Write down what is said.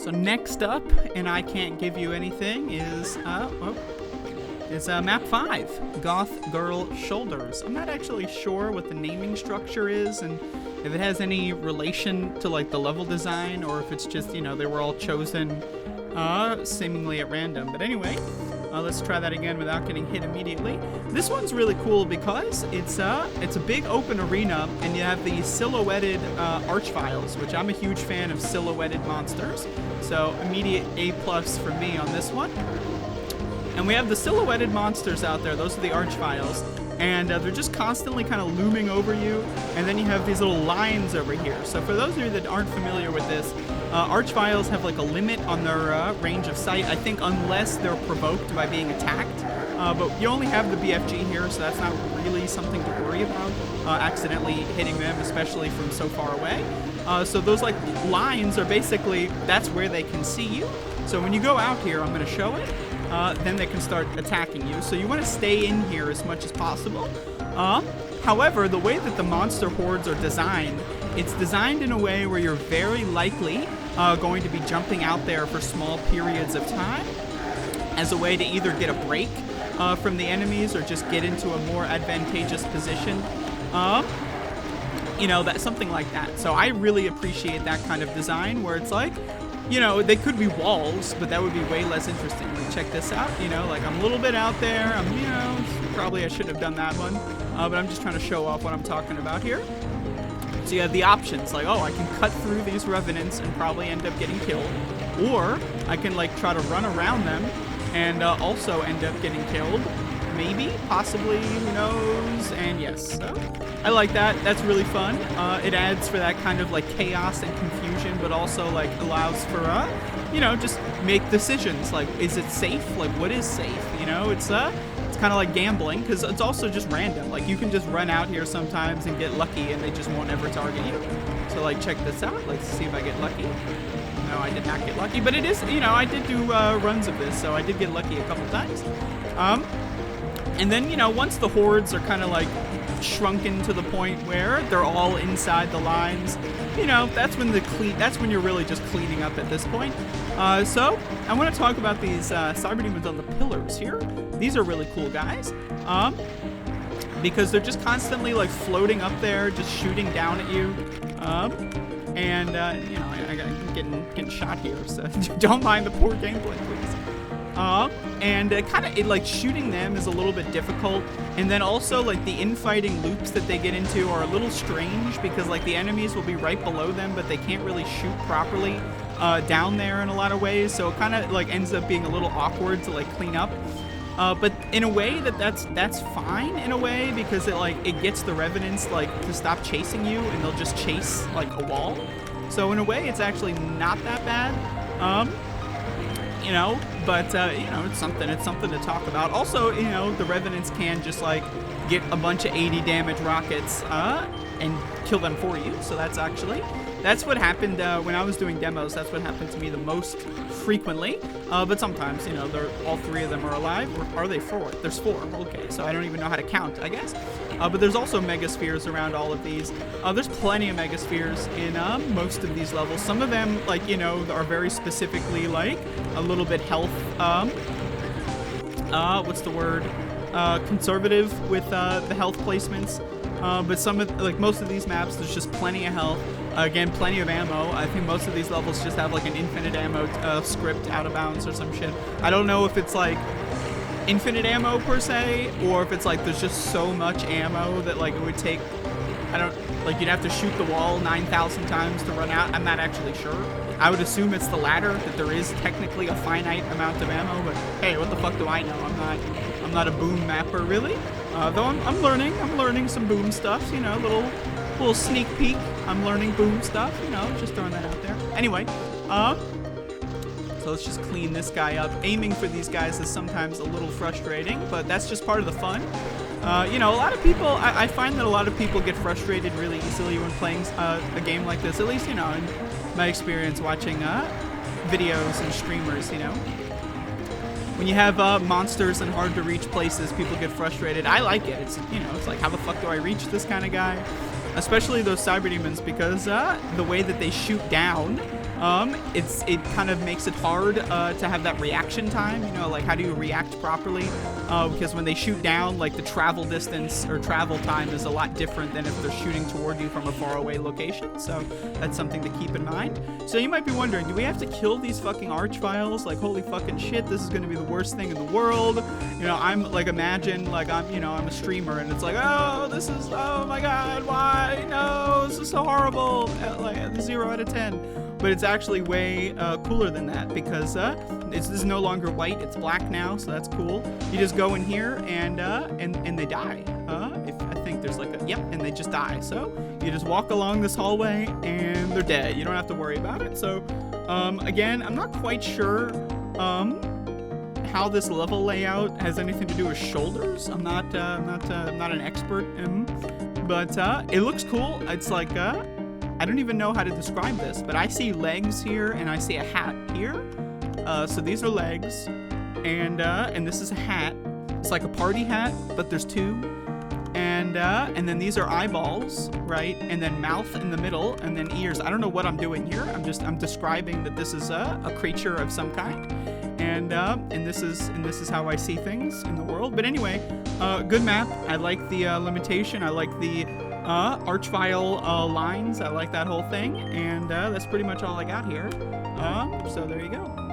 So next up, and I can't give you anything, is map 5, Goth Girl Shoulders. I'm not actually sure what the naming structure is and if it has any relation to like the level design or if it's just, you know, they were all chosen seemingly at random. But anyway, let's try that again without getting hit immediately. This one's really cool because it's a big open arena and you have the silhouetted archviles, which I'm a huge fan of silhouetted monsters. So immediate A+ for me on this one. And we have the silhouetted monsters out there. Those are the archviles. And they're just constantly kind of looming over you. And then you have these little lines over here. So for those of you that aren't familiar with this, archviles have like a limit on their range of sight, I think, unless they're provoked by being attacked. But you only have the BFG here, so that's not really something to worry about, accidentally hitting them, especially from so far away. So those like lines are basically, that's where they can see you. So when you go out here, I'm going to show it. Then they can start attacking you. So you want to stay in here as much as possible. However, the way that the monster hordes are designed, it's designed in a way where you're very likely going to be jumping out there for small periods of time as a way to either get a break from the enemies or just get into a more advantageous position. You know, that something like that. So I really appreciate that kind of design where it's like, you know, they could be walls, but that would be way less interesting. Like, check this out, you know, like I'm a little bit out there. I'm, you know, probably I should have done that one, but I'm just trying to show off what I'm talking about here. So you have the options, like, oh, I can cut through these revenants and probably end up getting killed, or I can like try to run around them and also end up getting killed. Maybe, possibly, who knows? And yes, so I like that. That's really fun. It adds for that kind of like chaos and confusion, but also like allows for you know, just make decisions. Like, is it safe? Like, what is safe? You know, it's kind of like gambling because it's also just random. Like, you can just run out here sometimes and get lucky, and they just won't ever target you. So like, check this out. Let's see if I get lucky. No, I did not get lucky, but it is, you know, I did do runs of this, so I did get lucky a couple times. And then, you know, once the hordes are kind of like shrunken to the point where they're all inside the lines, you know, that's when you're really just cleaning up at this point. So I want to talk about these cyber demons on the pillars here. These are really cool guys. Because they're just constantly like floating up there, just shooting down at you. And you know, I'm getting shot here, so don't mind the poor gameplay, please. And kind of like shooting them is a little bit difficult, and then also like the infighting loops that they get into are a little strange because like the enemies will be right below them, but they can't really shoot properly down there in a lot of ways, so it kind of like ends up being a little awkward to like clean up. But in a way that's fine in a way because it gets the revenants like to stop chasing you, and they'll just chase like a wall. So in a way, it's actually not that bad. You know, but you know, it's something to talk about. Also, you know, the revenants can just like get a bunch of 80 damage rockets and kill them for you. So that's what happened when I was doing demos. That's what happened to me the most frequently. But sometimes, you know, all three of them are alive. Or are they four? There's four. Okay, so I don't even know how to count, I guess. But there's also megaspheres around all of these. There's plenty of megaspheres in most of these levels. Some of them, like, you know, are very specifically like a little bit health. What's the word? Conservative with the health placements. But most of these maps, there's just plenty of health. Again, plenty of ammo. I think most of these levels just have like an infinite ammo script out of bounds or some shit. I don't know if it's like infinite ammo per se, or if it's like there's just so much ammo that like it would take, you'd have to shoot the wall 9,000 times to run out. I'm not actually sure. I would assume it's the latter, that there is technically a finite amount of ammo, but hey, what the fuck do I know? I'm not a boom mapper really. Though I'm learning some boom stuff, you know, little sneak peek. I'm learning boom stuff, you know, just throwing that out there. Anyway, so let's just clean this guy up. Aiming for these guys is sometimes a little frustrating, but that's just part of the fun. You know, a lot of people, I find that a lot of people get frustrated really easily when playing a game like this, at least, you know, in my experience watching videos and streamers, you know. When you have monsters in hard to reach places, people get frustrated. I like it. It's, you know, it's like, how the fuck do I reach this kind of guy? Especially those cyber demons, because the way that they shoot down it kind of makes it hard to have that reaction time. You know, like how do you react properly? Because when they shoot down, like the travel distance or travel time is a lot different than if they're shooting toward you from a faraway location. So that's something to keep in mind. So you might be wondering, do we have to kill these fucking archviles? Like, holy fucking shit, this is going to be the worst thing in the world. You know, I'm like, imagine like I'm a streamer and it's like, oh, this is, oh my God, why? No, this is so horrible. Like 0 out of 10. But it's actually way cooler than that because this is no longer white, it's black now, so that's cool. You just go in here and they die. I think there's like a, yep, and they just die. So you just walk along this hallway and they're dead. You don't have to worry about it. So again, I'm not quite sure how this level layout has anything to do with shoulders. I'm not an expert, but it looks cool. It's like I don't even know how to describe this, but I see legs here and I see a hat here. So these are legs, and this is a hat. It's like a party hat, but there's two. And then these are eyeballs, right? And then mouth in the middle, and then ears. I don't know what I'm doing here. I'm describing that this is a creature of some kind. And this is how I see things in the world. But anyway, good map. I like the limitation. I like the archvile lines. I like that whole thing. And that's pretty much all I got here. So there you go.